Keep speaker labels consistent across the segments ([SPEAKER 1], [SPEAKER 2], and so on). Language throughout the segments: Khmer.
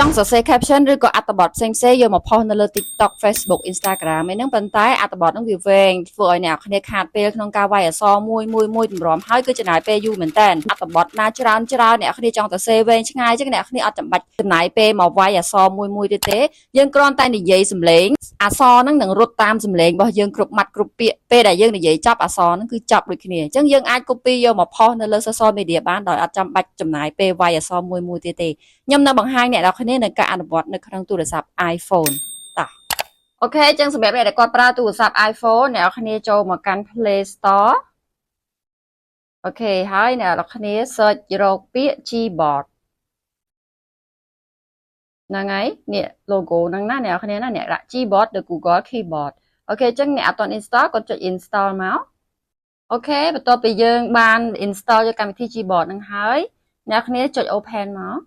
[SPEAKER 1] ចង់សរសេរ caption ឬក៏អត្ថបទផ្សេងៗយកមកផុសនៅលើ TikTok Facebook Instagram ឯហ្នឹងប៉ុន្តែអត្ថបទហ្នឹងវាវែងធ្វើឲ្យអ្នកគ្នាខាតពេលក្នុងការវាយអក្សរមួយតម្រាំហើយគឺចំណាយពេលយូរមែនតើអត្ថបទណាច្រើនអ្នកគ្នាចង់សរសេរវែងឆ្ងាយចឹងអ្នកគ្នាអត់ចាំបាច់ចំណាយពេលមកវាយអក្សរមួយទៀតទេយើងគ្រាន់តែនិយាយសំឡេងអក្សរហ្នឹងនឹងរត់តាមសំឡេងរបស់យើងគ្រប់ម៉ាត់គ្រប់ពាក្យពេលដែលយើងនិយាយចប់អក្សរហ្នឹងគឺចប់ដូចគ្នាអញ្ចឹងយើងអាច copy យកមកផុសនៅលើ social media បានដោយអត់ចាំបាច់ចំណាយពេលវាយអក្សរមួយទៀតទេខ្ញុំនឹងបង្ហាញអ្នកនរគ្នានៅការអនុវត្តនៅក្នុងទូរស័ព្ទ iPhone តោះអូខេអញ្ចឹងសម្រាប់អ្នកដែលគាត់ប្រើទូរស័ព្ទ iPhone អ្នកនរគ្នាចូលមកកាន់ Play Store អូខេហើយអ្នកនរគ្នា search រកពាក្យ keyboard ហ្នឹងហើយនេះ logo ហ្នឹងណាអ្នកនរគ្នាណាអ្នកដាក់ keyboard ទៅ Google keyboard អូខេអញ្ចឹងអ្នកអត់ទាន់ install គាត់ចុច install មកអូខេបន្ទាប់ពីយើងបាន install យកកម្មវិធី keyboard ហ្នឹងហើយអ្នកគ្នាចុច open មក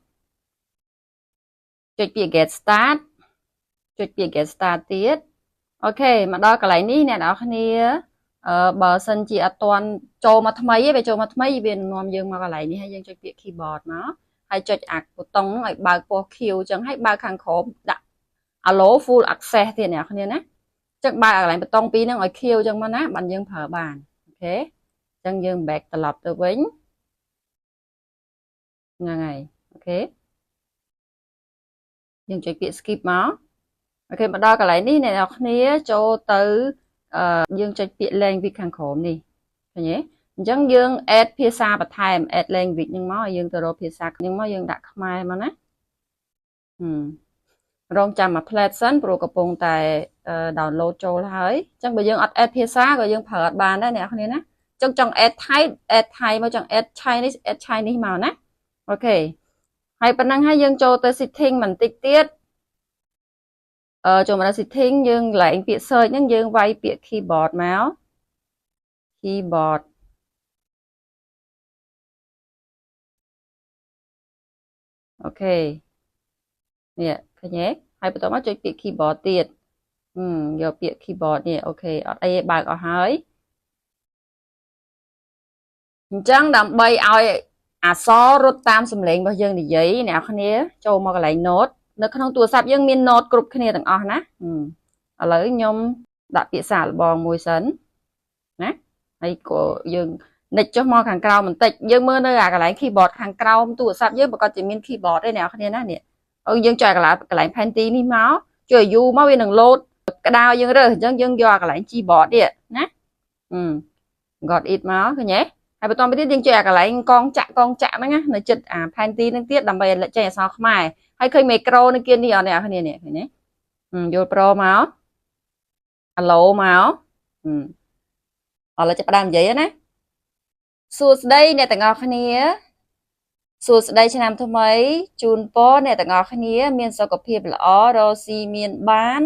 [SPEAKER 1] ចុចពាក្យ get start ចុចពាក្យ get start ទៀតអូខេមកដល់កន្លែងនេះអ្នកនរគ្នាបើសិនជាអត់ទាន់ចូលមកថ្មីទេវាចូលមកថ្មីវានាំយើងមកកន្លែងនេះហើយយើងចុចពាក្យ keyboard មកហើយចុចអាប៊ូតុងហ្នឹងឲ្យបើកពណ៌ខៀវអញ្ចឹងហើយបើកខាងក្រោមដាក់ allow full access ទៀតអ្នកគ្នាណាអញ្ចឹងបើកកន្លែងប៊ូតុងពីរហ្នឹងឲ្យខៀវអញ្ចឹងមកណាបានយើងប្រើបានអូខេអញ្ចឹងយើង back ត្រឡប់ទៅវិញហ្នឹងហើយអូខេយើងចុចពាក្យ skip មកអូខេមកដល់កន្លែងនេះអ្នកនរគ្នាចូលទៅយើងចុចពាក្យ language ខាងក្រោមនេះឃើញទេអញ្ចឹងយើង add ភាសាបន្ថែម add language ហ្នឹងមកយើងទៅរកភាសាហ្នឹងមកយើងដាក់ខ្មែរមកណារងចាំមួយ plate សិនព្រោះកំពុងតែ download ចូលហើយអញ្ចឹងបើយើងអត់ add ភាសាក៏យើងប្រើអត់បានដែរអ្នកនរគ្នាណាអញ្ចឹងចង់ add Thai មកចង់ add Chinese មកណាអូខេហើយប៉ុណ្ណឹងហើយយើងចូលទៅ setting បន្តិចទៀតចូលមកដល់ setting យើងកន្លែងពាក្យ search ហ្នឹងយើងវាយពាក្យ keyboard មក keyboard អូខេនេះឃើញទេហើយបន្តមកចុចពាក្យ keyboard ទៀតយកពាក្យ keyboard នេះអូខេអត់អីបើកអស់ហើយអញ្ចឹងដើម្បីឲ្យអក្សររត់តាមសំឡេងរបស់យើងនិយាយអ្នកគ្នាចូលមកកន្លែង note នៅក្នុងទូរស័ព្ទយើងមាន note គ្រប់គ្នាទាំងអស់ណាឥឡូវខ្ញុំដាក់ពាក្យសាកល្បងមួយសិនណាហើយក៏យើងនិចចុះមកខាងក្រោមបន្តិចយើងមើលនៅអាកន្លែង keyboard ខាងក្រោមទូរស័ព្ទយើងប្រកាសជាមាន keyboard ទេអ្នកគ្នាណានេះយើងចុចកន្លែង Panty នេះមកជួយយូរមកវានឹង load ក្តៅយើងរើសអញ្ចឹងយើងយកអាកន្លែង keyboard នេះណាgot it មកឃើញទេហើយបន្តទៅទៀតយើងចុចអាកន្លែងកងចាក់ហ្នឹងណានៅចិត្តអា Panty ហ្នឹងទៀតដើម្បីឲ្យចេញអក្សរខ្មែរហើយឃើញ macro នៅគៀននេះអត់អ្នកគ្នានេះឃើញទេយល់ pro មក allow មកឥឡូវចាប់ផ្ដើមនិយាយណាសួស្តីអ្នកទាំងអស់គ្នាសួស្តីឆ្នាំថ្មីជូនពរអ្នកទាំងអស់គ្នាមានសុខភាពល្អរកស៊ីមានបាន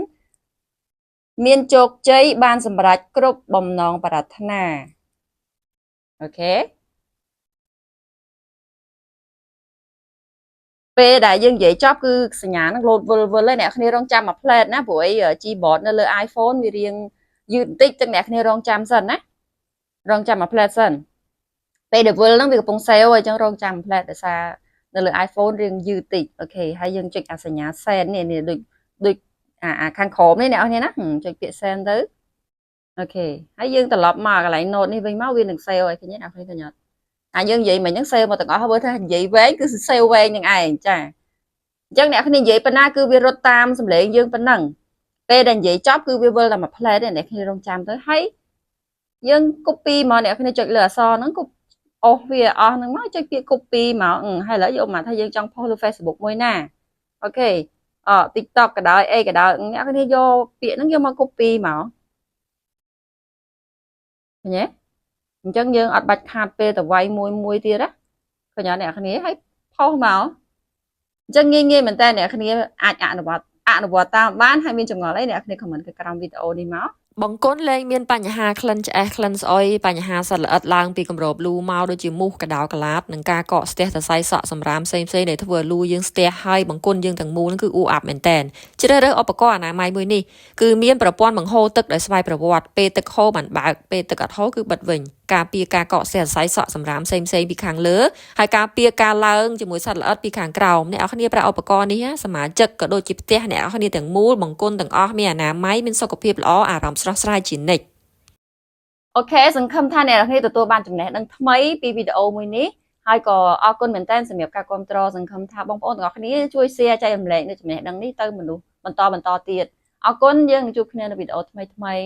[SPEAKER 1] មានជោគជ័យបានសម្រេចគ្រប់បំណងប្រាថ្នាអូខេពេលដែលយើងនិយាយចប់គឺសញ្ញានឹង load វិលហើយអ្នកគ្នារងចាំមួយ plate ណាព្រោះអី keyboard នៅលើ iPhone វារៀងយឺតបន្តិចទាំងអ្នកគ្នារងចាំសិនណារងចាំមួយ plate សិនពេលដែលវិលហ្នឹងវាកំពុង save ហើយអញ្ចឹងរងចាំ plate ដោយសារនៅលើ iPhone រៀងយឺតតិចអូខេហើយយើងចុចអាសញ្ញា send នេះដូចអាខាងក្រោមនេះអ្នកគ្នាណាចុចពាក្យ send ទៅអូខេហើយយើងត្រឡប់មកកន្លែង note នេះវិញមកវានឹង save ហើយឃើញទេអ្នកគ្នាឃើញអត់យើងនិយាយមិញហ្នឹង save មកទាំងអស់ហើយបើថានិយាយវែងគឺ save វែងនឹងឯងចាអញ្ចឹងអ្នកគ្នានិយាយប៉ុណ្ណាគឺវារត់តាមសំឡេងយើងប៉ុណ្ណឹងពេលដែលនិយាយចប់គឺវាវិលតែមួយ plate ទេអ្នកគ្នារងចាំទៅហើយយើង copy មកអ្នកគ្នាចុចលើអក្សរហ្នឹងអូសវាអស់ហ្នឹងមកចុចពាក្យ copy មកហើយឥឡូវយកមកថាយើងចង់ផុសលើ Facebook មួយណាអូខេTikTok ក៏ដោយអីក៏ដោយអ្នកគ្នាយកពាក្យហ្នឹងយកមក copy មកឃើញទេអញ្ចឹងយើងអត់បាច់ខាតពេលទៅវាយមួយទៀតណាឃើញអត់អ្នកគ្នាហើយផុសមកអញ្ចឹងងាយមែនតើអ្នកគ្នាអាចអនុវត្តតាមបានហើយមានចម្ងល់អីអ្នកគ្នា comment ក្រោមវីដេអូនេះមកបង្គន់លែងមានបញ្ហាក្លិនឆ្អេះក្លិនស្អុយបញ្ហាសត្វល្អិតឡើងពីគម្របលូមកដូចជាមូសកដោកឡាបនិងការកកស្ទះសរសៃសក់សម្រាមផ្សេងដែលធ្វើឲ្យលូយើងស្ទះហើយបង្គន់យើងទាំងមូលគឺអ៊ូអាប់មែនតែនជ្រើសរើសឧបករណ៍អនាម័យមួយនេះគឺមានប្រព័ន្ធបង្ហូរទឹកដោយស្វ័យប្រវត្តិពេលទឹកហូរបានបើកពេលទឹកអត់ហូរគឺបិទវិញ
[SPEAKER 2] ការពារការកកស្ទះសរសៃសក់សម្រាមផ្សេងៗពីខាងលើហើយការពារការឡើងជាមួយសត្វល្អិតពីខាងក្រោមអ្នកនរគ្នាប្រើឧបករណ៍នេះសមាជិកក៏ដូចជាផ្ទះអ្នកនរគ្នាទាំងមូលបង្គន់ទាំងអស់មានអនាម័យមានសុខភាពល្អអារម្មណ៍ស្រស់ស្រាយជានិច្ច
[SPEAKER 1] អូខេសង្ឃឹមថាអ្នកនរគ្នាទទួលបានចំណេះដឹងថ្មីពីវីដេអូមួយនេះហើយក៏អរគុណមែនតើសម្រាប់ការគាំទ្រសង្ឃឹមថាបងប្អូនទាំងអស់គ្នាជួយ share ចែករំលែកនៅចំណេះដឹងនេះទៅមនុស្សបន្តទៀតអរគុណយើងនឹងជួបគ្នានៅវីដេអូថ្មីៗ